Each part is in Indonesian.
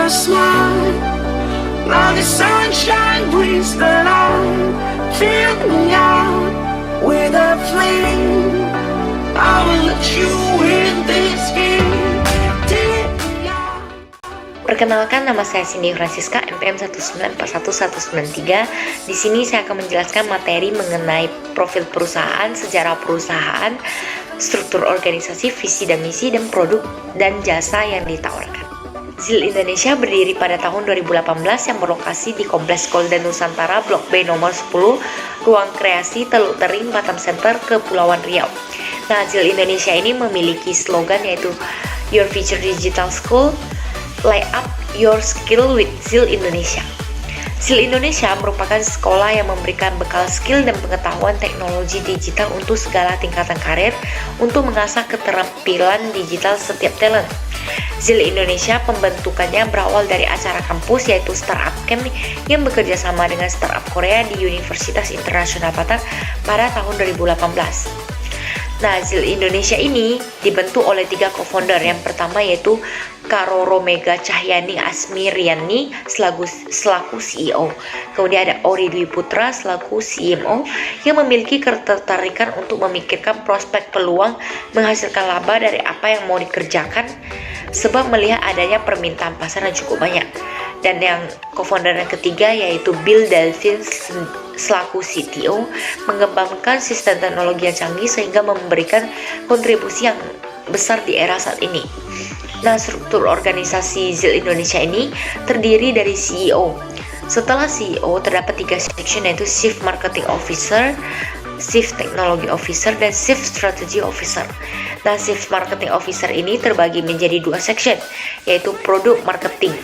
your smile. Now the sunshine brings the light. Fill me out with a flame. I will let you in this game. Take me out. Perkenalkan, nama saya Cindy Francisca, NPM 1941193. Di sini saya akan menjelaskan materi mengenai profil perusahaan, sejarah perusahaan, struktur organisasi, visi dan misi, dan produk dan jasa yang ditawarkan. ZIL Indonesia berdiri pada tahun 2018 yang berlokasi di Kompleks Golden Nusantara Blok B nomor 10, Ruang Kreasi Teluk Tering, Batam Center, Kepulauan Riau. Nah, ZIL Indonesia ini memiliki slogan yaitu Your Future Digital School, Light Up Your Skill with ZIL Indonesia. ZIL Indonesia merupakan sekolah yang memberikan bekal skill dan pengetahuan teknologi digital untuk segala tingkatan karir untuk mengasah keterampilan digital setiap talent. ZIL Indonesia pembentukannya berawal dari acara kampus yaitu Startup Camp yang bekerja sama dengan Startup Korea di Universitas Internasional Batam pada tahun 2018. Nah, ZIL Indonesia ini dibentuk oleh 3 co-founder. Yang pertama yaitu Karoro Mega Cahyani Asmiriani selaku CEO. Kemudian ada Ori Dwi Putra selaku CMO yang memiliki ketertarikan untuk memikirkan prospek peluang menghasilkan laba dari apa yang mau dikerjakan sebab melihat adanya permintaan pasar yang cukup banyak. Dan yang co-founder yang ketiga yaitu Bill Delphine selaku CTO mengembangkan sistem teknologi yang canggih sehingga memberikan kontribusi yang besar di era saat ini. Nah, struktur organisasi ZIL Indonesia ini terdiri dari CEO. Setelah CEO terdapat 3 section yaitu Chief Marketing Officer, Chief Technology Officer, dan Chief Strategy Officer. Nah, Chief Marketing Officer ini terbagi menjadi 2 section yaitu Product Marketing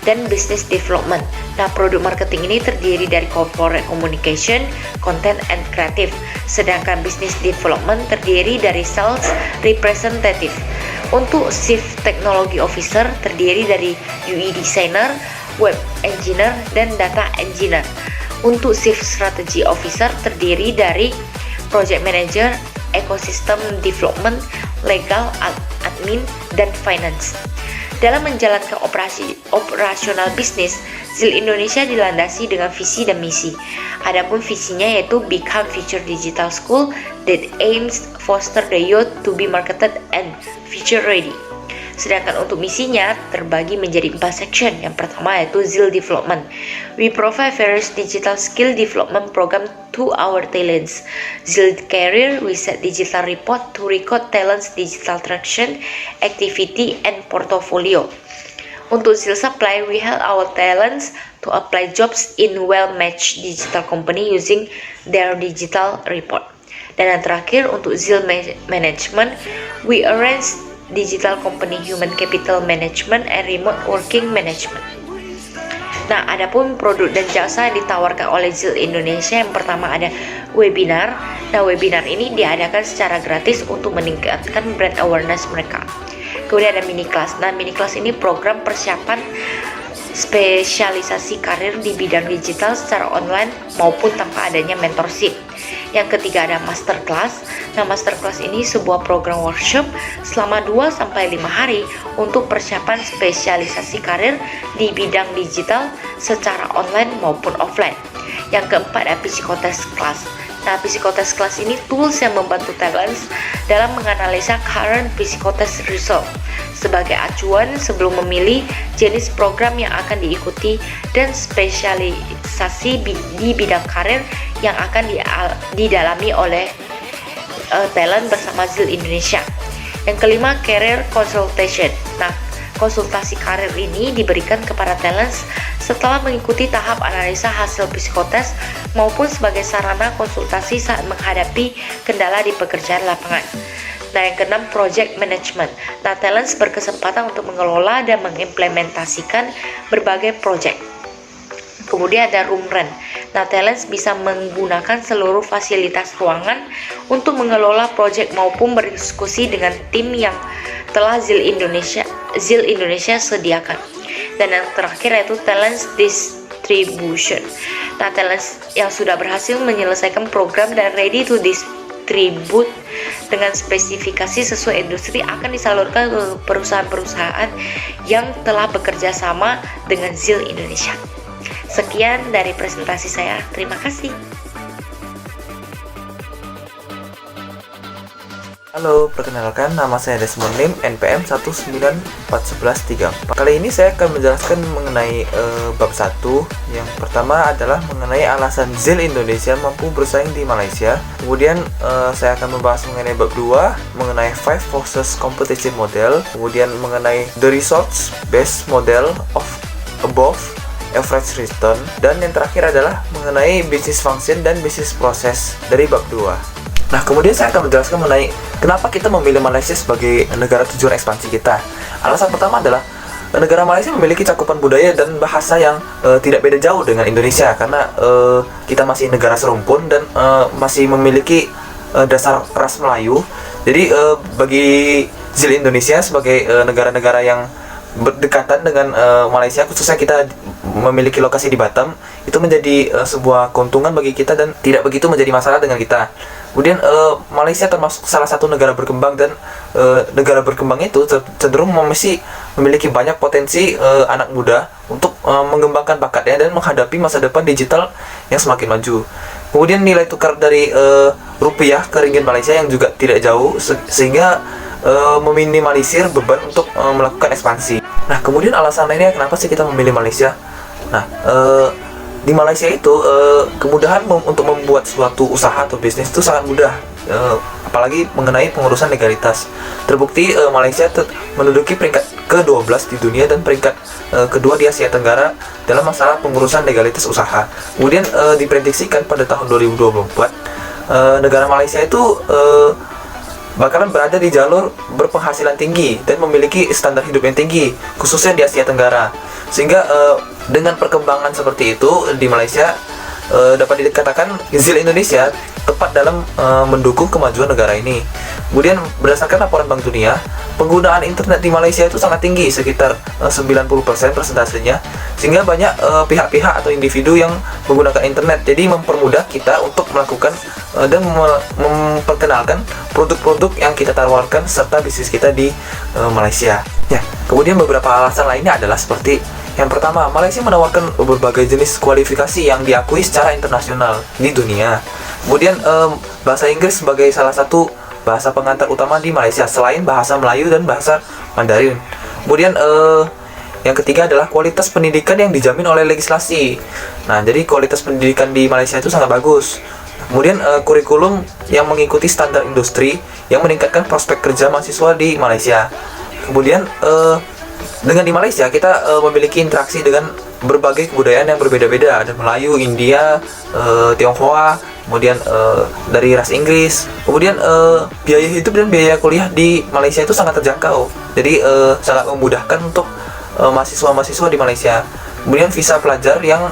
dan Business Development. Nah, produk marketing ini terdiri dari corporate communication, content, and creative. Sedangkan business development terdiri dari sales representative. Untuk Chief Technology Officer terdiri dari UI designer, web engineer, dan data engineer. Untuk Chief Strategy Officer terdiri dari project manager, ecosystem development, legal, admin, dan finance. Dalam menjalankan operasional bisnis, ZIL Indonesia dilandasi dengan visi dan misi. Adapun visinya yaitu Become Future Digital School that aims foster the youth to be marketed and future ready. Sedangkan untuk misinya terbagi menjadi 4 section. Yang pertama yaitu ZIL Development. We provide various digital skill development program to our talents. ZIL Career, we set digital report to record talents digital traction, activity, and portfolio. Untuk ZIL Supply, we help our talents to apply jobs in well-matched digital company using their digital report. Dan yang terakhir untuk ZIL Management, we arrange digital company human capital management and remote working management. Nah, adapun produk dan jasa yang ditawarkan oleh ZIL Indonesia, yang pertama ada webinar. Nah, webinar ini diadakan secara gratis untuk meningkatkan brand awareness mereka. Kemudian ada mini class. Nah, mini class ini program persiapan spesialisasi karir di bidang digital secara online maupun tanpa adanya mentorship. Yang ketiga ada masterclass. Nah, masterclass ini sebuah program workshop selama 2-5 hari untuk persiapan spesialisasi karir di bidang digital secara online maupun offline. Yang keempat ada psikotes class. Nah, psikotes class ini tools yang membantu talents dalam menganalisa current psikotes result sebagai acuan sebelum memilih jenis program yang akan diikuti dan spesialisasi di bidang karir yang akan didalami oleh talent bersama ZIL Indonesia. Yang kelima, career consultation. Nah, konsultasi karir ini diberikan kepada talents setelah mengikuti tahap analisa hasil psikotes maupun sebagai sarana konsultasi saat menghadapi kendala di pekerjaan lapangan. Nah, yang keenam, project management. Nah, talents berkesempatan untuk mengelola dan mengimplementasikan berbagai project. Kemudian ada room run. Nah, talents bisa menggunakan seluruh fasilitas ruangan untuk mengelola project maupun berdiskusi dengan tim yang telah ZIL Indonesia sediakan. Dan yang terakhir yaitu talents distribution. Nah, talents yang sudah berhasil menyelesaikan program dan ready to atribut dengan spesifikasi sesuai industri akan disalurkan ke perusahaan-perusahaan yang telah bekerja sama dengan ZIL Indonesia. Sekian dari presentasi saya. Terima kasih. Halo, perkenalkan nama saya Desmond Lim, NPM 1941134. Kali ini saya akan menjelaskan mengenai bab 1. Yang pertama adalah mengenai alasan ZIL Indonesia mampu bersaing di Malaysia. Kemudian saya akan membahas mengenai bab 2, mengenai 5 Forces Competition Model. Kemudian mengenai the results based model of above average return. Dan yang terakhir adalah mengenai business function dan business process dari bab 2. Nah, kemudian saya akan menjelaskan mengenai kenapa kita memilih Malaysia sebagai negara tujuan ekspansi kita. Alasan pertama adalah negara Malaysia memiliki cakupan budaya dan bahasa yang tidak beda jauh dengan Indonesia, karena kita masih negara serumpun dan masih memiliki dasar ras Melayu. Jadi bagi ZIL Indonesia sebagai negara-negara yang berdekatan dengan Malaysia, khususnya kita memiliki lokasi di Batam, itu menjadi sebuah keuntungan bagi kita dan tidak begitu menjadi masalah dengan kita. Kemudian Malaysia termasuk salah satu negara berkembang, dan negara berkembang itu cenderung masih memiliki banyak potensi anak muda untuk mengembangkan bakatnya dan menghadapi masa depan digital yang semakin maju. Kemudian nilai tukar dari rupiah ke ringgit Malaysia yang juga tidak jauh, sehingga meminimalisir beban untuk melakukan ekspansi. Nah, kemudian alasan lainnya kenapa sih kita memilih Malaysia? Nah, di Malaysia itu kemudahan untuk membuat suatu usaha atau bisnis itu sangat mudah, apalagi mengenai pengurusan legalitas. Terbukti Malaysia menduduki peringkat ke-12 di dunia dan peringkat kedua di Asia Tenggara dalam masalah pengurusan legalitas usaha. Kemudian diprediksikan pada tahun 2024 negara Malaysia itu bakalan berada di jalur berpenghasilan tinggi dan memiliki standar hidup yang tinggi, khususnya di Asia Tenggara. Sehingga dengan perkembangan seperti itu di Malaysia, dapat dikatakan ZIL Indonesia tepat dalam mendukung kemajuan negara ini. Kemudian berdasarkan laporan Bank Dunia, penggunaan internet di Malaysia itu sangat tinggi, sekitar 90% persentasenya, sehingga banyak pihak-pihak atau individu yang menggunakan internet. Jadi mempermudah kita untuk melakukan dan memperkenalkan produk-produk yang kita tawarkan serta bisnis kita di Malaysia. Ya, kemudian beberapa alasan lainnya adalah seperti yang pertama, Malaysia menawarkan berbagai jenis kualifikasi yang diakui secara internasional di dunia. Kemudian bahasa Inggris sebagai salah satu bahasa pengantar utama di Malaysia selain bahasa Melayu dan bahasa Mandarin. Kemudian yang ketiga adalah kualitas pendidikan yang dijamin oleh legislasi. Nah, jadi kualitas pendidikan di Malaysia itu sangat bagus. Kemudian kurikulum yang mengikuti standar industri yang meningkatkan prospek kerja mahasiswa di Malaysia. Kemudian dengan di Malaysia kita memiliki interaksi dengan berbagai kebudayaan yang berbeda-beda. Ada Melayu, India, Tionghoa, kemudian dari ras Inggris. Kemudian biaya hidup dan biaya kuliah di Malaysia itu sangat terjangkau. Jadi sangat memudahkan untuk mahasiswa-mahasiswa di Malaysia. Kemudian visa pelajar yang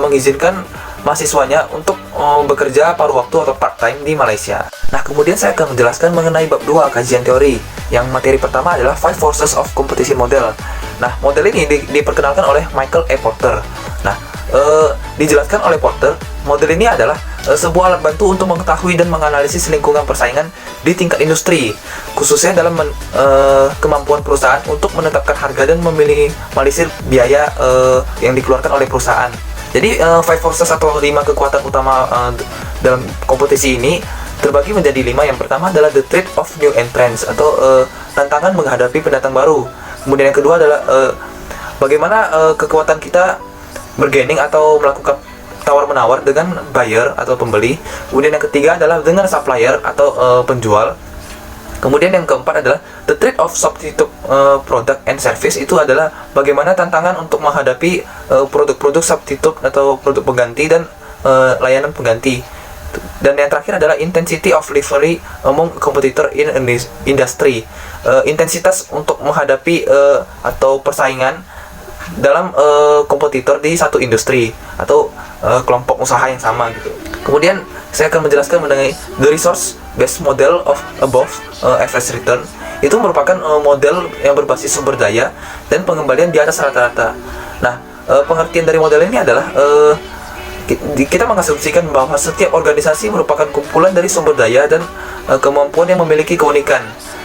mengizinkan mahasiswanya untuk bekerja paruh waktu atau part-time di Malaysia. Nah, kemudian saya akan menjelaskan mengenai bab 2 kajian teori. Yang materi pertama adalah 5 Forces of Competition Model. Nah, model ini diperkenalkan oleh Michael E. Porter. Nah, dijelaskan oleh Porter, model ini adalah sebuah alat bantu untuk mengetahui dan menganalisis lingkungan persaingan di tingkat industri, khususnya dalam kemampuan perusahaan untuk menetapkan harga dan meminimalisir biaya yang dikeluarkan oleh perusahaan. Jadi 5 forces atau 5 kekuatan utama dalam kompetisi ini terbagi menjadi 5. Yang pertama adalah the threat of new entrants atau tantangan menghadapi pendatang baru. Kemudian yang kedua adalah bagaimana kekuatan kita bergaining atau melakukan tawar-menawar dengan buyer atau pembeli. Kemudian yang ketiga adalah dengan supplier atau penjual. Kemudian yang keempat adalah the threat of substitute product and service. Itu adalah bagaimana tantangan untuk menghadapi produk-produk substitute atau produk pengganti dan layanan pengganti. Dan yang terakhir adalah intensity of delivery among competitor in industry. Intensitas untuk menghadapi atau persaingan dalam kompetitor di satu industri atau kelompok usaha yang sama gitu. Kemudian saya akan menjelaskan mengenai the resource based model of above average return. Itu merupakan model yang berbasis sumber daya dan pengembalian di atas rata-rata. Nah, pengertian dari model ini adalah kita mengasumsikan bahwa setiap organisasi merupakan kumpulan dari sumber daya dan kemampuan yang memiliki keunikan.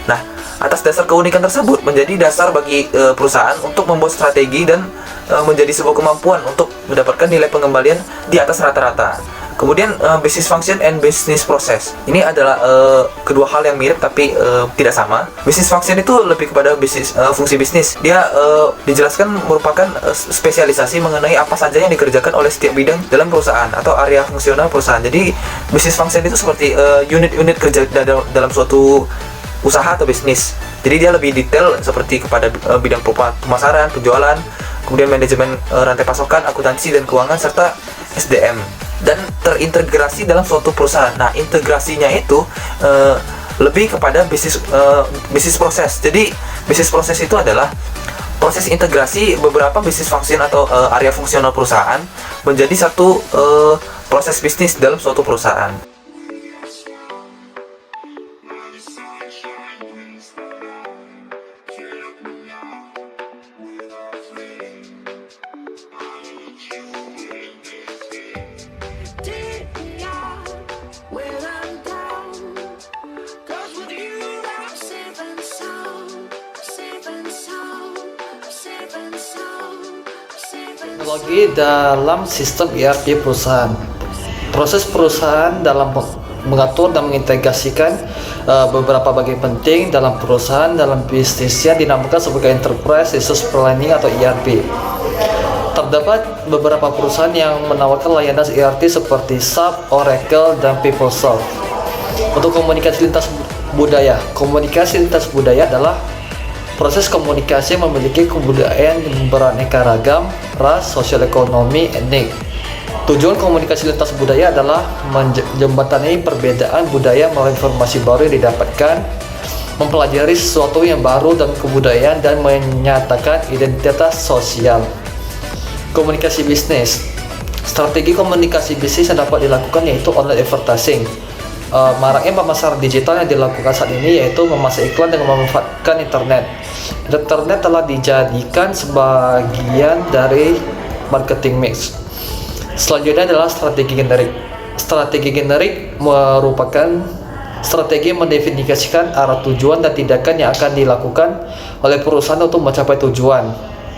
Nah, atas dasar keunikan tersebut menjadi dasar bagi perusahaan untuk membuat strategi dan menjadi sebuah kemampuan untuk mendapatkan nilai pengembalian di atas rata-rata. Kemudian business function and business process. Ini adalah kedua hal yang mirip tapi tidak sama. Business function itu lebih kepada fungsi bisnis. Dia dijelaskan merupakan spesialisasi mengenai apa saja yang dikerjakan oleh setiap bidang dalam perusahaan atau area fungsional perusahaan. Jadi business function itu seperti unit-unit kerja dalam suatu usaha atau bisnis. Jadi dia lebih detail seperti kepada bidang pemasaran, penjualan, kemudian manajemen rantai pasokan, akuntansi dan keuangan serta SDM, dan terintegrasi dalam suatu perusahaan. Nah, integrasinya itu lebih kepada bisnis proses. Jadi bisnis proses itu adalah proses integrasi beberapa bisnis function atau area fungsional perusahaan menjadi satu proses bisnis dalam suatu perusahaan. Teknologi dalam sistem ERP perusahaan. Proses perusahaan dalam mengatur dan mengintegrasikan beberapa bagian penting dalam perusahaan dalam bisnisnya dinamakan sebagai Enterprise Resource Planning atau ERP. Terdapat beberapa perusahaan yang menawarkan layanan ERP seperti SAP, Oracle, dan PeopleSoft. Untuk komunikasi lintas budaya. Komunikasi lintas budaya adalah proses komunikasi yang memiliki kebudayaan yang beraneka ragam, ras, sosial ekonomi, etnik. Tujuan komunikasi lintas budaya adalah menjembatani perbedaan budaya melalui informasi baru yang didapatkan, mempelajari sesuatu yang baru dan kebudayaan, dan menyatakan identitas sosial. Komunikasi bisnis. Strategi komunikasi bisnis yang dapat dilakukan yaitu online advertising. Maraknya pemasaran digital yang dilakukan saat ini yaitu memasang iklan dengan memanfaatkan internet. Internet telah dijadikan sebagian dari marketing mix. Selanjutnya adalah strategi generik. Strategi generik merupakan strategi yang mendefinisikan arah tujuan dan tindakan yang akan dilakukan oleh perusahaan untuk mencapai tujuan.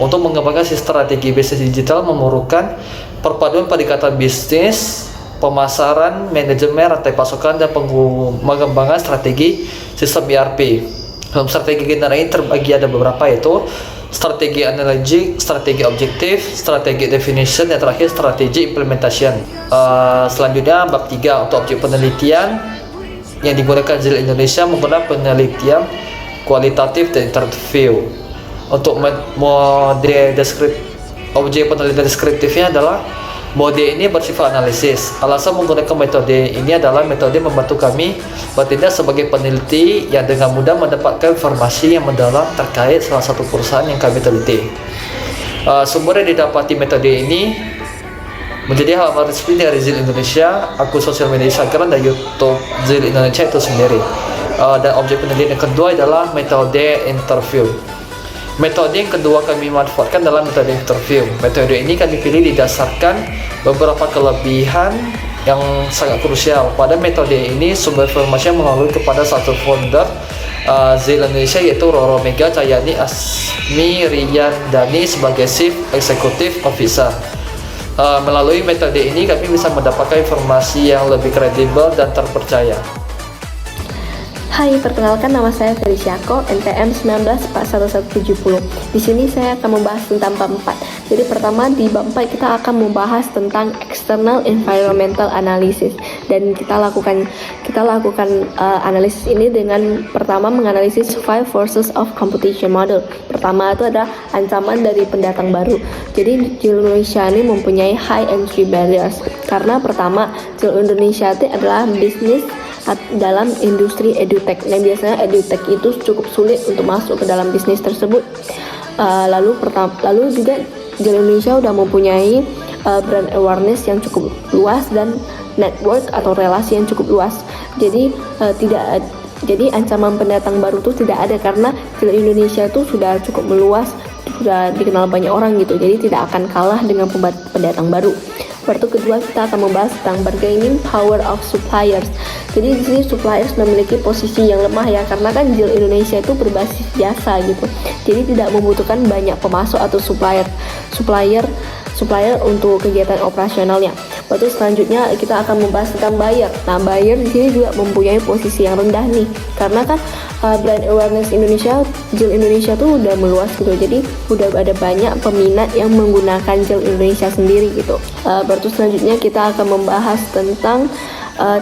Untuk mengembangkan strategi bisnis digital memerlukan perpaduan pendekatan bisnis, pemasaran, manajemen rantai pasokan, dan pengembangan strategi sistem ERP. Dalam strategi general ini terbagi ada beberapa, yaitu strategi analogi, strategi objektif, strategi definition, dan terakhir strategi implementation. Selanjutnya bab 3 untuk objek penelitian yang digunakan ZIL Indonesia menggunakan penelitian kualitatif dan interview. Untuk model objek penelitian deskriptifnya adalah mode ini bersifat analisis. Alasan menggunakan metode ini adalah metode membantu kami bertindak sebagai peneliti yang dengan mudah mendapatkan informasi yang mendalam terkait salah satu perusahaan yang kami teliti. Sumber yang didapati metode ini menjadi halaman resmi dari ZIL Indonesia, akun sosial media Instagram, dan YouTube ZIL Indonesia itu sendiri. Dan objek penelitian yang kedua adalah metode interview. Metode yang kedua kami manfaatkan dalam metode interview. Metode ini kami pilih didasarkan beberapa kelebihan yang sangat krusial. Pada metode ini sumber informasi yang mengalir kepada satu founder ZIL Indonesia yaitu Roro Mega Cahyani Asmi Riyandani sebagai Chief Executive Officer. Melalui metode ini kami bisa mendapatkan informasi yang lebih kredibel dan terpercaya. Hai, perkenalkan nama saya Feliciako, NPM 194170. Di sini saya akan membahas tentang bab 4. Jadi pertama di bab 4 kita akan membahas tentang external environmental analysis, dan kita lakukan analisis ini dengan pertama menganalisis 5 forces of competition model. Pertama itu ada ancaman dari pendatang baru. Jadi ZIL Indonesia ini mempunyai high entry barriers karena pertama ZIL Indonesia itu adalah bisnis dalam industri edutech. Nah, biasanya edutech itu cukup sulit untuk masuk ke dalam bisnis tersebut. Lalu juga ZIL Indonesia udah mempunyai brand awareness yang cukup luas dan network atau relasi yang cukup luas. Jadi ancaman pendatang baru itu tidak ada karena ZIL Indonesia itu sudah cukup meluas, sudah dikenal banyak orang gitu. Jadi tidak akan kalah dengan pendatang baru. Baru kedua kita akan membahas tentang bargaining power of suppliers. Jadi di sini suppliers memiliki posisi yang lemah ya, karena kan JIL Indonesia itu berbasis jasa gitu. Jadi tidak membutuhkan banyak pemasok atau supplier untuk kegiatan operasionalnya. Lalu selanjutnya kita akan membahas tentang buyer. Nah, buyer di sini juga mempunyai posisi yang rendah nih, karena kan brand awareness Indonesia, JIL Indonesia tuh udah meluas gitu. Jadi udah ada banyak peminat yang menggunakan JIL Indonesia sendiri gitu. Baru selanjutnya kita akan membahas tentang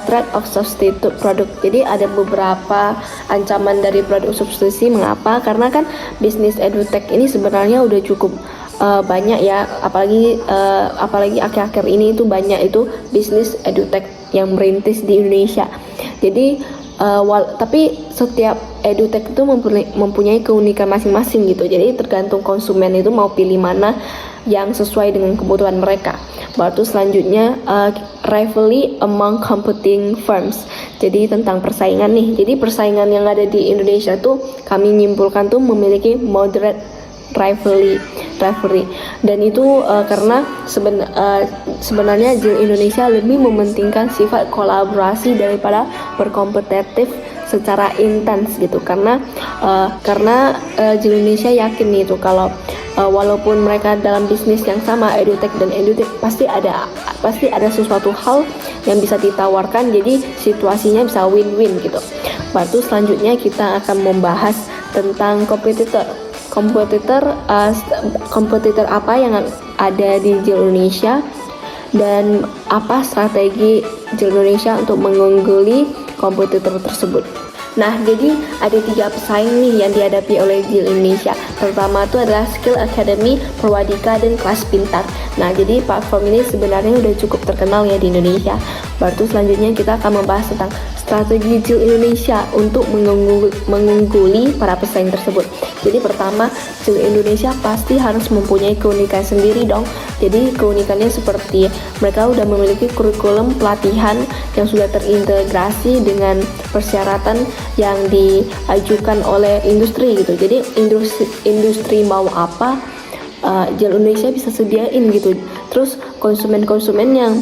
threat of substitute product. Jadi ada beberapa ancaman dari produk substitusi. Mengapa? Karena kan bisnis edutech ini sebenarnya udah cukup banyak ya, apalagi akhir-akhir ini itu banyak itu bisnis edutech yang merintis di Indonesia. Jadi tapi setiap edutech itu mempunyai keunikan masing-masing gitu. Jadi tergantung konsumen itu mau pilih mana yang sesuai dengan kebutuhan mereka. Baru selanjutnya rivalry among competing firms. Jadi tentang persaingan nih. Jadi persaingan yang ada di Indonesia tuh kami nyimpulkan tuh memiliki moderate rivalry, dan itu karena sebenarnya JIL Indonesia lebih mementingkan sifat kolaborasi daripada berkompetitif secara intens gitu. Karena JIL Indonesia yakin nih itu kalau walaupun mereka dalam bisnis yang sama, edutech dan edutech, pasti ada sesuatu hal yang bisa ditawarkan, jadi situasinya bisa win-win gitu. Baru selanjutnya kita akan membahas tentang kompetitor apa yang ada di JIL Indonesia, dan apa strategi JIL Indonesia untuk mengungguli kompetitor tersebut. Nah, jadi ada 3 pesaing nih yang dihadapi oleh JIL Indonesia. Pertama itu adalah Skill Academy, Perwadika, dan Kelas Pintar. Nah, jadi platform ini sebenarnya udah cukup terkenal ya di Indonesia. Baru selanjutnya kita akan membahas tentang strategi JIL Indonesia untuk mengungguli para pesaing tersebut. Jadi pertama, JIL Indonesia pasti harus mempunyai keunikan sendiri dong. Jadi keunikannya seperti mereka udah memiliki kurikulum pelatihan yang sudah terintegrasi dengan persyaratan yang diajukan oleh industri gitu. Jadi industri mau apa, JIL Indonesia bisa sediain gitu. Terus konsumen-konsumen yang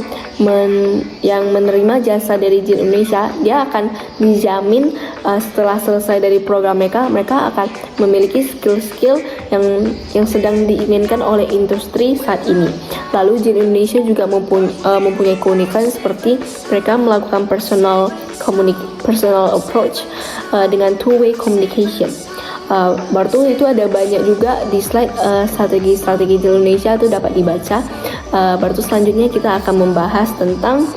menerima jasa dari JIL Indonesia, dia akan dijamin setelah selesai dari program mereka akan memiliki skill-skill yang sedang diinginkan oleh industri saat ini. Lalu JIL Indonesia juga mempunyai keunikan seperti mereka melakukan personal approach dengan two-way communication. Baru itu ada banyak juga di slide strategi JIL Indonesia itu dapat dibaca. Baru selanjutnya kita akan membahas tentang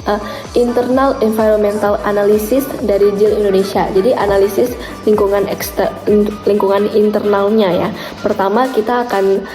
internal environmental analysis dari JIL Indonesia. Jadi analisis lingkungan internalnya ya. Pertama kita akan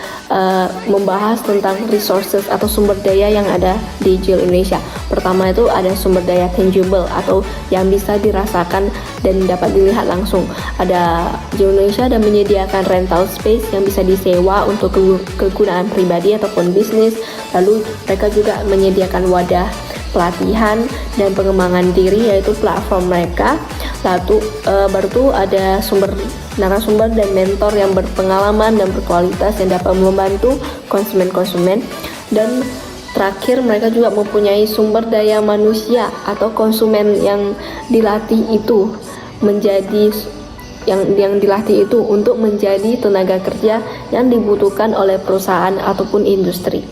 membahas tentang resources atau sumber daya yang ada di JIL Indonesia. Pertama itu ada sumber daya tangible atau yang bisa dirasakan dan dapat dilihat langsung. Ada JIL Indonesia ada menyediakan rental space yang bisa disewa untuk kegunaan pribadi ataupun bisnis. Lalu mereka juga menyediakan wadah pelatihan dan pengembangan diri, yaitu platform mereka. Lalu baru tuh ada narasumber dan mentor yang berpengalaman dan berkualitas yang dapat membantu konsumen. Dan terakhir mereka juga mempunyai sumber daya manusia atau konsumen yang dilatih itu untuk menjadi tenaga kerja yang dibutuhkan oleh perusahaan ataupun industri.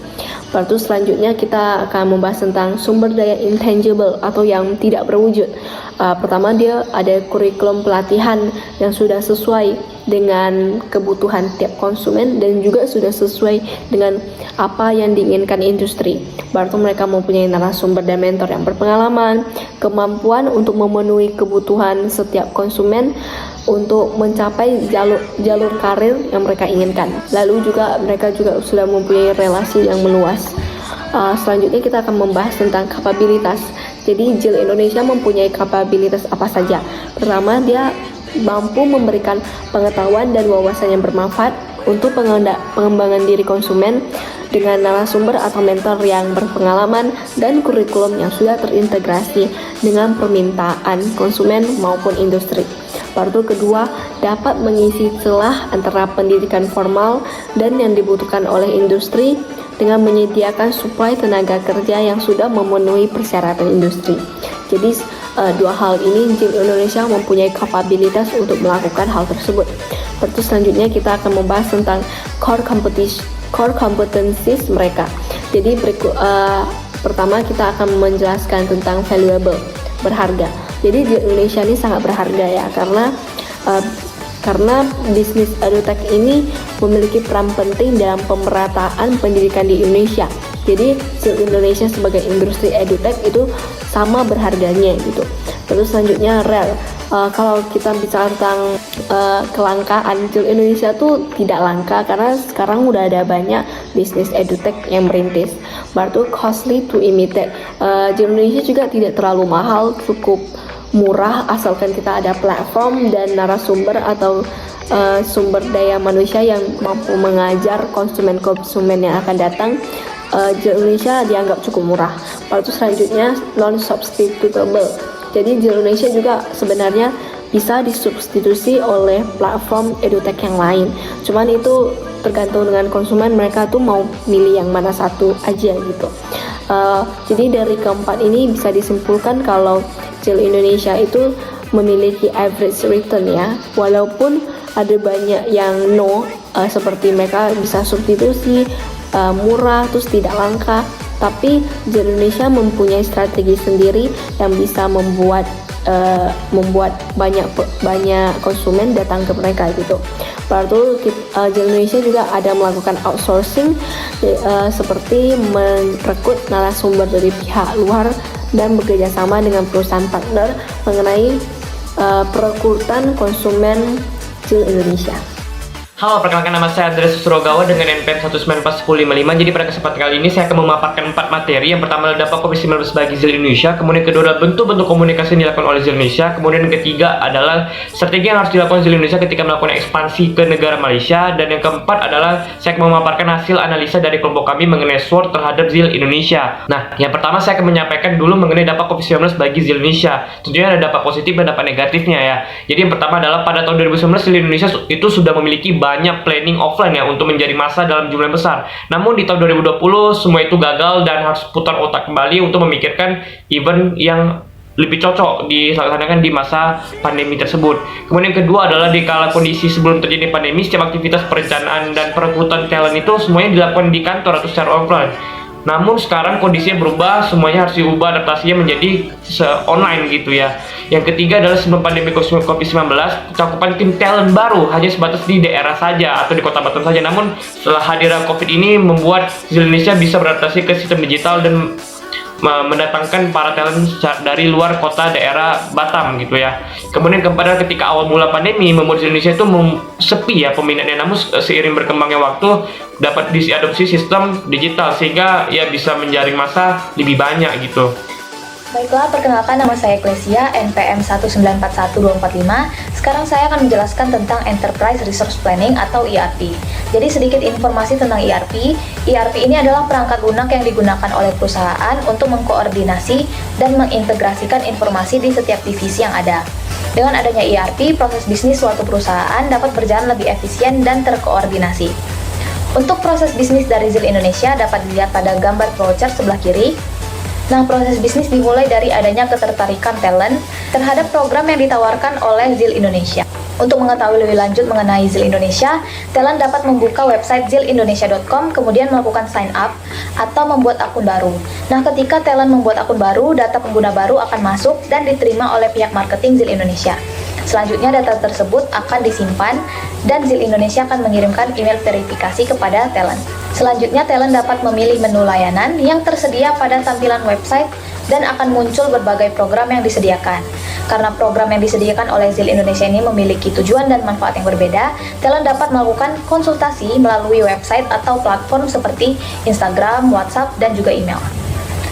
Lalu selanjutnya kita akan membahas tentang sumber daya intangible atau yang tidak berwujud. Pertama dia ada kurikulum pelatihan yang sudah sesuai dengan kebutuhan tiap konsumen dan juga sudah sesuai dengan apa yang diinginkan industri. Baru mereka mempunyai narasumber dan mentor yang berpengalaman, kemampuan untuk memenuhi kebutuhan setiap konsumen untuk mencapai jalur karir yang mereka inginkan. Lalu juga mereka juga sudah mempunyai relasi yang meluas. Selanjutnya kita akan membahas tentang kapabilitas. Jadi JIL Indonesia mempunyai kapabilitas apa saja? Pertama, dia mampu memberikan pengetahuan dan wawasan yang bermanfaat untuk pengembangan diri konsumen dengan narasumber atau mentor yang berpengalaman dan kurikulum yang sudah terintegrasi dengan permintaan konsumen maupun industri. Baru kedua, dapat mengisi celah antara pendidikan formal dan yang dibutuhkan oleh industri dengan menyediakan suplai tenaga kerja yang sudah memenuhi persyaratan industri. Jadi dua hal ini ZIL Indonesia mempunyai kapabilitas untuk melakukan hal tersebut. Terus selanjutnya kita akan membahas tentang core competencies mereka. Jadi pertama kita akan menjelaskan tentang valuable, berharga. Jadi ZIL Indonesia ini sangat berharga ya, karena bisnis edutech ini memiliki peran penting dalam pemerataan pendidikan di Indonesia. Jadi ZIL Indonesia sebagai industri edutech itu sama berharganya gitu. Terus selanjutnya rel. Kalau kita bicara tentang kelangkaan, ZIL Indonesia tuh tidak langka karena sekarang udah ada banyak bisnis edutech yang merintis. Berarti costly to imitate. ZIL Indonesia juga tidak terlalu mahal, cukup murah asalkan kita ada platform dan narasumber atau sumber daya manusia yang mampu mengajar konsumen yang akan datang. ZIL Indonesia dianggap cukup murah. Lalu selanjutnya non-substitutable. Jadi ZIL Indonesia juga sebenarnya bisa disubstitusi oleh platform edutech yang lain. Cuman itu tergantung dengan konsumen, mereka tuh mau milih yang mana satu aja gitu. Jadi dari keempat ini bisa disimpulkan kalau ZIL Indonesia itu memiliki average return ya, walaupun ada banyak yang no, seperti mereka bisa substitusi, murah, terus tidak langka, tapi ZIL Indonesia mempunyai strategi sendiri yang bisa membuat banyak konsumen datang ke mereka gitu. Lalu ZIL Indonesia juga ada melakukan outsourcing seperti merekrut narasumber dari pihak luar dan bekerjasama dengan perusahaan partner mengenai perekrutan konsumen ZIL Indonesia. Halo, perkenalkan nama saya Andreas Susrogawa dengan NPM 1941055. Jadi pada kesempatan kali ini saya akan memaparkan 4 materi. Yang pertama adalah dampak COVID-19 bagi ZIL Indonesia. Kemudian kedua adalah bentuk-bentuk komunikasi yang dilakukan oleh ZIL Indonesia. Kemudian yang ketiga adalah strategi yang harus dilakukan ZIL Indonesia ketika melakukan ekspansi ke negara Malaysia. Dan yang keempat adalah saya akan memaparkan hasil analisa dari kelompok kami mengenai SWOT terhadap ZIL Indonesia. Nah, yang pertama saya akan menyampaikan dulu mengenai dampak COVID-19 bagi ZIL Indonesia. Tentunya ada dampak positif dan dampak negatifnya ya. Jadi yang pertama adalah pada tahun 2019 ZIL Indonesia itu sudah memiliki banyak planning offline ya untuk menjadi massa dalam jumlah besar. Namun di tahun 2020 semua itu gagal dan harus putar otak kembali untuk memikirkan event yang lebih cocok dilaksanakan di masa pandemi tersebut. Kemudian yang kedua adalah di kala kondisi sebelum terjadi pandemi, setiap aktivitas perencanaan dan perekrutan talent itu semuanya dilakukan di kantor atau secara offline. Namun sekarang kondisinya berubah, semuanya harus diubah adaptasinya menjadi online gitu ya. Yang ketiga adalah sebelum pandemi COVID-19, cakupan tim talent baru hanya sebatas di daerah saja atau di kota Batam saja. Namun setelah hadirnya COVID ini membuat ZIL Indonesia bisa beradaptasi ke sistem digital dan mendatangkan para talent dari luar kota daerah Batam gitu ya. Kemudian keempat adalah ketika awal mula pandemi membuat Indonesia itu sepi ya peminatnya, namun seiring berkembangnya waktu dapat diadopsi sistem digital sehingga ya bisa menjaring massa lebih banyak gitu. Baiklah, perkenalkan nama saya Ecclesia, NPM 1941245. Sekarang saya akan menjelaskan tentang Enterprise Resource Planning atau ERP. Jadi sedikit informasi tentang ERP. ERP ini adalah perangkat lunak yang digunakan oleh perusahaan untuk mengkoordinasi dan mengintegrasikan informasi di setiap divisi yang ada. Dengan adanya ERP, proses bisnis suatu perusahaan dapat berjalan lebih efisien dan terkoordinasi. Untuk proses bisnis dari ZIL Indonesia dapat dilihat pada gambar flowchart sebelah kiri. Nah, proses bisnis dimulai dari adanya ketertarikan talent terhadap program yang ditawarkan oleh ZIL Indonesia. Untuk mengetahui lebih lanjut mengenai ZIL Indonesia, talent dapat membuka website zilindonesia.com, kemudian melakukan sign up atau membuat akun baru. Nah, ketika talent membuat akun baru, data pengguna baru akan masuk dan diterima oleh pihak marketing ZIL Indonesia. Selanjutnya data tersebut akan disimpan dan ZIL Indonesia akan mengirimkan email verifikasi kepada talent. Selanjutnya talent dapat memilih menu layanan yang tersedia pada tampilan website dan akan muncul berbagai program yang disediakan. Karena program yang disediakan oleh ZIL Indonesia ini memiliki tujuan dan manfaat yang berbeda, talent dapat melakukan konsultasi melalui website atau platform seperti Instagram, WhatsApp, dan juga email.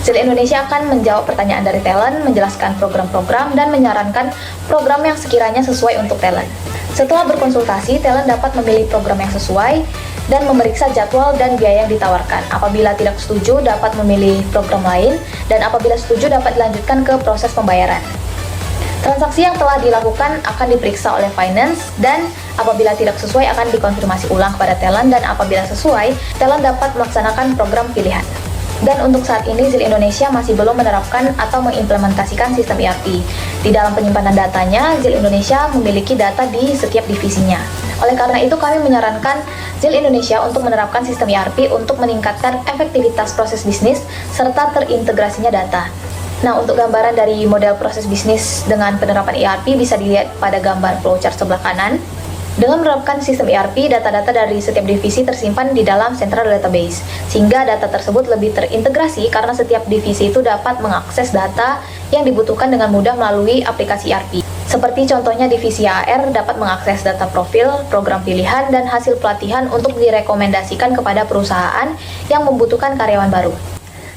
ZIL Indonesia akan menjawab pertanyaan dari talent, menjelaskan program-program, dan menyarankan program yang sekiranya sesuai untuk talent. Setelah berkonsultasi, talent dapat memilih program yang sesuai dan memeriksa jadwal dan biaya yang ditawarkan. Apabila tidak setuju, dapat memilih program lain, dan apabila setuju dapat dilanjutkan ke proses pembayaran. Transaksi yang telah dilakukan akan diperiksa oleh finance dan apabila tidak sesuai akan dikonfirmasi ulang kepada talent, dan apabila sesuai, talent dapat melaksanakan program pilihan. Dan untuk saat ini ZIL Indonesia masih belum menerapkan atau mengimplementasikan sistem ERP. Di dalam penyimpanan datanya, ZIL Indonesia memiliki data di setiap divisinya. Oleh karena itu, kami menyarankan ZIL Indonesia untuk menerapkan sistem ERP untuk meningkatkan efektivitas proses bisnis serta terintegrasinya data. Nah, untuk gambaran dari model proses bisnis dengan penerapan ERP bisa dilihat pada gambar flowchart sebelah kanan. Dengan menerapkan sistem ERP, data-data dari setiap divisi tersimpan di dalam central database, sehingga data tersebut lebih terintegrasi karena setiap divisi itu dapat mengakses data yang dibutuhkan dengan mudah melalui aplikasi ERP. Seperti contohnya divisi AR dapat mengakses data profil, program pilihan, dan hasil pelatihan untuk direkomendasikan kepada perusahaan yang membutuhkan karyawan baru.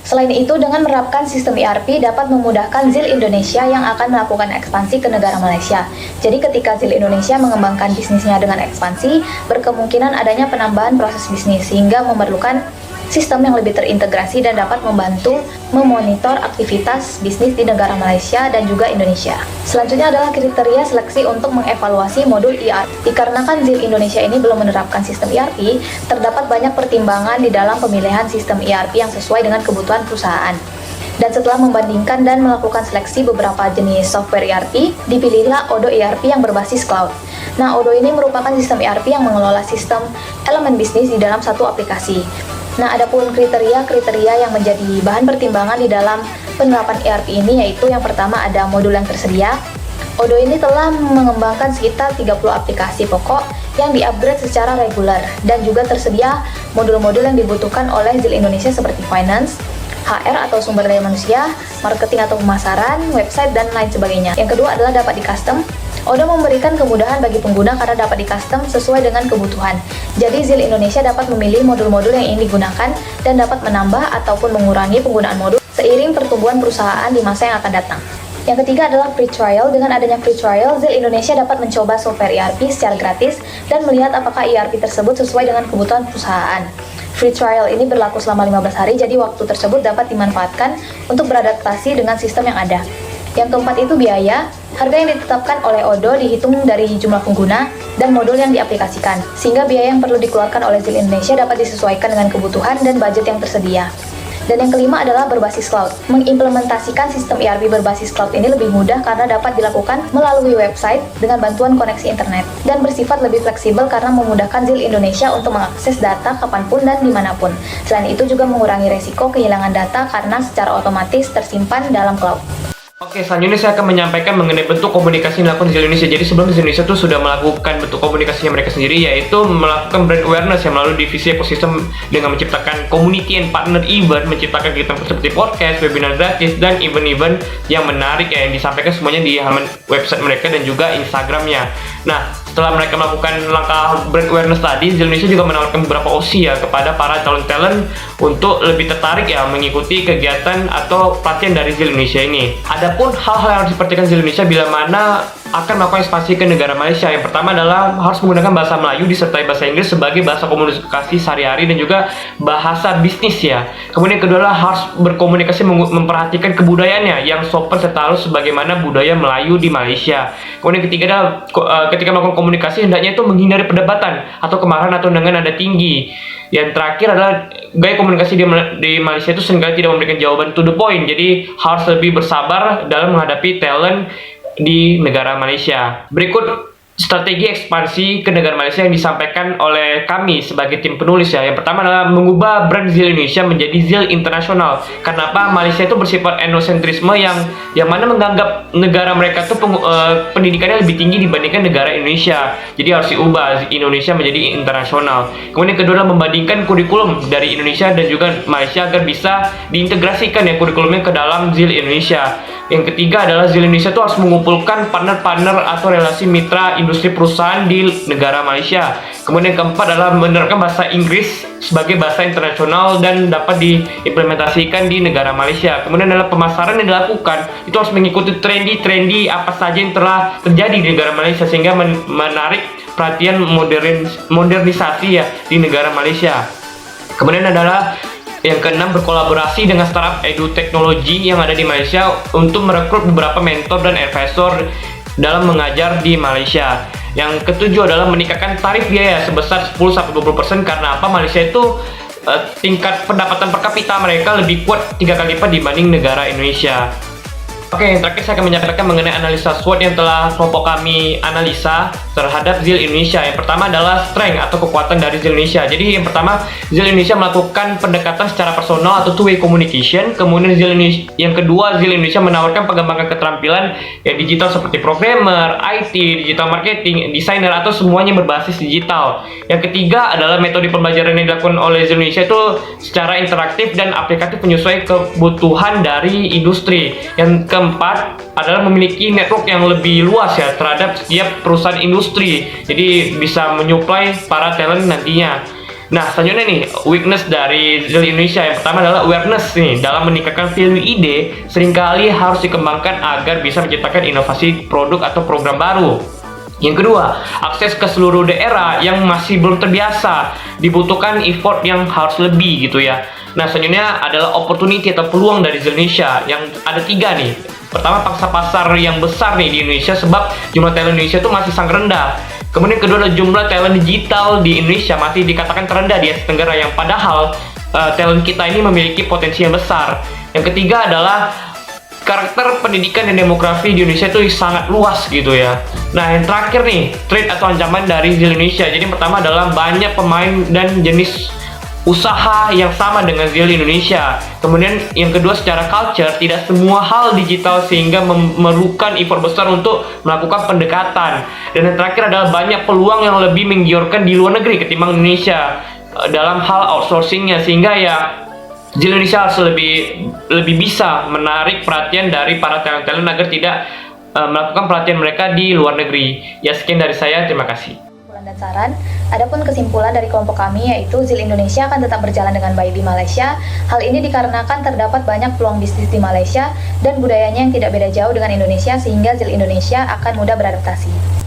Selain itu, dengan menerapkan sistem ERP dapat memudahkan ZIL Indonesia yang akan melakukan ekspansi ke negara Malaysia. Jadi ketika ZIL Indonesia mengembangkan bisnisnya dengan ekspansi, berkemungkinan adanya penambahan proses bisnis sehingga memerlukan sistem yang lebih terintegrasi dan dapat membantu memonitor aktivitas bisnis di negara Malaysia dan juga Indonesia. Selanjutnya adalah kriteria seleksi untuk mengevaluasi modul ERP. Dikarenakan ZIL Indonesia ini belum menerapkan sistem ERP, terdapat banyak pertimbangan di dalam pemilihan sistem ERP yang sesuai dengan kebutuhan perusahaan. Dan setelah membandingkan dan melakukan seleksi beberapa jenis software ERP, dipilihlah Odoo ERP yang berbasis cloud. Nah, Odoo ini merupakan sistem ERP yang mengelola sistem elemen bisnis di dalam satu aplikasi. Nah, adapun kriteria-kriteria yang menjadi bahan pertimbangan di dalam penerapan ERP ini yaitu yang pertama ada modul yang tersedia. Odoo ini telah mengembangkan sekitar 30 aplikasi pokok yang di-upgrade secara reguler dan juga tersedia modul-modul yang dibutuhkan oleh ZIL Indonesia seperti finance, HR atau sumber daya manusia, marketing atau pemasaran, website, dan lain sebagainya. Yang kedua adalah dapat di-custom. Odoo memberikan kemudahan bagi pengguna karena dapat di-custom sesuai dengan kebutuhan. Jadi ZIL Indonesia dapat memilih modul-modul yang ingin digunakan dan dapat menambah ataupun mengurangi penggunaan modul seiring pertumbuhan perusahaan di masa yang akan datang. Yang ketiga adalah free trial. Dengan adanya free trial, ZIL Indonesia dapat mencoba software ERP secara gratis dan melihat apakah ERP tersebut sesuai dengan kebutuhan perusahaan. Free trial ini berlaku selama 15 hari, jadi waktu tersebut dapat dimanfaatkan untuk beradaptasi dengan sistem yang ada. Yang keempat itu biaya. Harga yang ditetapkan oleh Odoo dihitung dari jumlah pengguna dan modul yang diaplikasikan, sehingga biaya yang perlu dikeluarkan oleh ZIL Indonesia dapat disesuaikan dengan kebutuhan dan budget yang tersedia. Dan yang kelima adalah berbasis cloud. Mengimplementasikan sistem ERP berbasis cloud ini lebih mudah karena dapat dilakukan melalui website dengan bantuan koneksi internet dan bersifat lebih fleksibel karena memudahkan ZIL Indonesia untuk mengakses data kapanpun dan dimanapun. Selain itu juga mengurangi resiko kehilangan data karena secara otomatis tersimpan dalam cloud. Oke, selanjutnya saya akan menyampaikan mengenai bentuk komunikasi yang dilakukan ZIL Indonesia. Jadi sebelum ZIL Indonesia itu sudah melakukan bentuk komunikasinya mereka sendiri, yaitu melakukan brand awareness yang melalui divisi ekosistem dengan menciptakan community and partner event, menciptakan kegiatan seperti podcast, webinar gratis, dan event-event yang menarik yang disampaikan semuanya di halaman website mereka dan juga Instagramnya. Nah, setelah mereka melakukan langkah brand awareness tadi, ZIL Indonesia juga menawarkan beberapa opsi ya kepada para calon talent untuk lebih tertarik ya mengikuti kegiatan atau pelatihan dari ZIL Indonesia ini. Adapun hal-hal yang harus diperhatikan ZIL Indonesia bila mana akan melakukan ekspansi ke negara Malaysia. Yang pertama adalah harus menggunakan bahasa Melayu disertai bahasa Inggris sebagai bahasa komunikasi sehari-hari dan juga bahasa bisnis ya. Kemudian yang kedua adalah harus berkomunikasi memperhatikan kebudayaannya yang sopan serta halus sebagaimana budaya Melayu di Malaysia. Kemudian yang ketiga adalah ketika melakukan komunikasi hendaknya itu menghindari perdebatan atau kemarahan atau dengan nada tinggi. Yang terakhir adalah gaya komunikasi di Malaysia itu seringkali tidak memberikan jawaban to the point. Jadi harus lebih bersabar dalam menghadapi talent di negara Malaysia. Berikut strategi ekspansi ke negara Malaysia yang disampaikan oleh kami sebagai tim penulis ya. Yang pertama adalah mengubah brand ZIL Indonesia menjadi ZIL Internasional. Kenapa? Malaysia itu bersifat etnosentrisme yang mana menganggap negara mereka itu pendidikannya lebih tinggi dibandingkan negara Indonesia. Jadi harus diubah Indonesia menjadi internasional. Kemudian kedua adalah membandingkan kurikulum dari Indonesia dan juga Malaysia agar bisa diintegrasikan ya kurikulumnya ke dalam ZIL Indonesia. Yang ketiga adalah ZIL Indonesia itu harus mengumpulkan partner-partner atau relasi mitra industri perusahaan di negara Malaysia. Kemudian yang keempat adalah menerapkan bahasa Inggris sebagai bahasa internasional dan dapat diimplementasikan di negara Malaysia. Kemudian adalah pemasaran yang dilakukan itu harus mengikuti trendy apa saja yang telah terjadi di negara Malaysia sehingga menarik perhatian modernisasi ya di negara Malaysia. Kemudian adalah Yang keenam, berkolaborasi dengan startup edu teknologi yang ada di Malaysia untuk merekrut beberapa mentor dan advisor dalam mengajar di Malaysia. Yang ketujuh adalah meningkatkan tarif biaya sebesar 10-20% karena apa? Malaysia itu tingkat pendapatan per kapita mereka lebih kuat 3 kali lipat dibanding negara Indonesia. Oke, yang terakhir saya akan menyampaikan mengenai analisa SWOT yang telah kelompok kami analisa terhadap ZIL Indonesia. Yang pertama adalah strength atau kekuatan dari ZIL Indonesia. Jadi yang pertama, ZIL Indonesia melakukan pendekatan secara personal atau two-way communication. Kemudian yang kedua, ZIL Indonesia menawarkan pengembangan keterampilan digital seperti programmer, IT, digital marketing, desainer atau semuanya berbasis digital. Yang ketiga adalah metode pembelajaran yang dilakukan oleh ZIL Indonesia itu secara interaktif dan aplikatif menyesuaikan kebutuhan dari industri. Yang keempat adalah memiliki network yang lebih luas ya terhadap setiap perusahaan industri, jadi bisa menyuplai para talent nantinya. Nah, selanjutnya nih, weakness dari ZIL Indonesia. Yang pertama adalah awareness nih, dalam meningkatkan value ide seringkali harus dikembangkan agar bisa menciptakan inovasi produk atau program baru. Yang kedua, akses ke seluruh daerah yang masih belum terbiasa, dibutuhkan effort yang harus lebih gitu ya. Nah, selanjutnya adalah opportunity atau peluang dari ZIL Indonesia yang ada 3 nih. Pertama, pangsa pasar yang besar nih di Indonesia sebab jumlah talent Indonesia itu masih sangat rendah. Kemudian kedua adalah jumlah talent digital di Indonesia masih dikatakan terendah di Asia Tenggara yang padahal talent kita ini memiliki potensi yang besar. Yang ketiga adalah karakter pendidikan dan demografi di Indonesia itu sangat luas gitu ya. Nah, yang terakhir nih, threat atau ancaman dari ZIL Indonesia. Jadi yang pertama adalah banyak pemain dan jenis usaha yang sama dengan ZIL Indonesia. Kemudian yang kedua, secara culture tidak semua hal digital sehingga memerlukan effort besar untuk melakukan pendekatan. Dan yang terakhir adalah banyak peluang yang lebih menggiurkan di luar negeri ketimbang Indonesia dalam hal outsourcingnya, sehingga ya ZIL Indonesia harus lebih bisa menarik perhatian dari para talent-talent agar tidak melakukan pelatihan mereka di luar negeri. Ya, sekian dari saya, terima kasih. Dan saran, adapun kesimpulan dari kelompok kami yaitu ZIL Indonesia akan tetap berjalan dengan baik di Malaysia. Hal ini dikarenakan terdapat banyak peluang bisnis di Malaysia dan budayanya yang tidak beda jauh dengan Indonesia sehingga ZIL Indonesia akan mudah beradaptasi.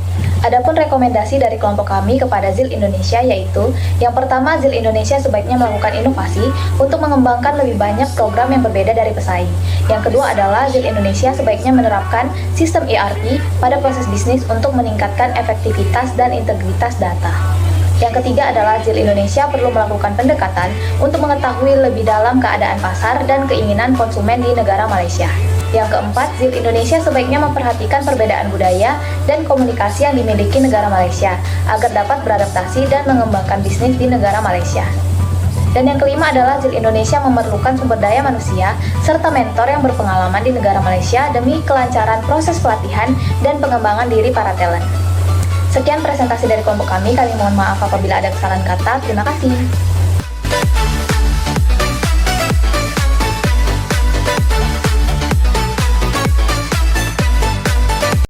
Adapun rekomendasi dari kelompok kami kepada ZIL Indonesia yaitu yang pertama, ZIL Indonesia sebaiknya melakukan inovasi untuk mengembangkan lebih banyak program yang berbeda dari pesaing. Yang kedua adalah ZIL Indonesia sebaiknya menerapkan sistem ERP pada proses bisnis untuk meningkatkan efektivitas dan integritas data. Yang ketiga adalah ZIL Indonesia perlu melakukan pendekatan untuk mengetahui lebih dalam keadaan pasar dan keinginan konsumen di negara Malaysia. Yang keempat, ZIL Indonesia sebaiknya memperhatikan perbedaan budaya dan komunikasi yang dimiliki negara Malaysia agar dapat beradaptasi dan mengembangkan bisnis di negara Malaysia. Dan yang kelima adalah ZIL Indonesia memerlukan sumber daya manusia serta mentor yang berpengalaman di negara Malaysia demi kelancaran proses pelatihan dan pengembangan diri para talent. Sekian presentasi dari kelompok kami mohon maaf apabila ada kesalahan kata. Terima kasih.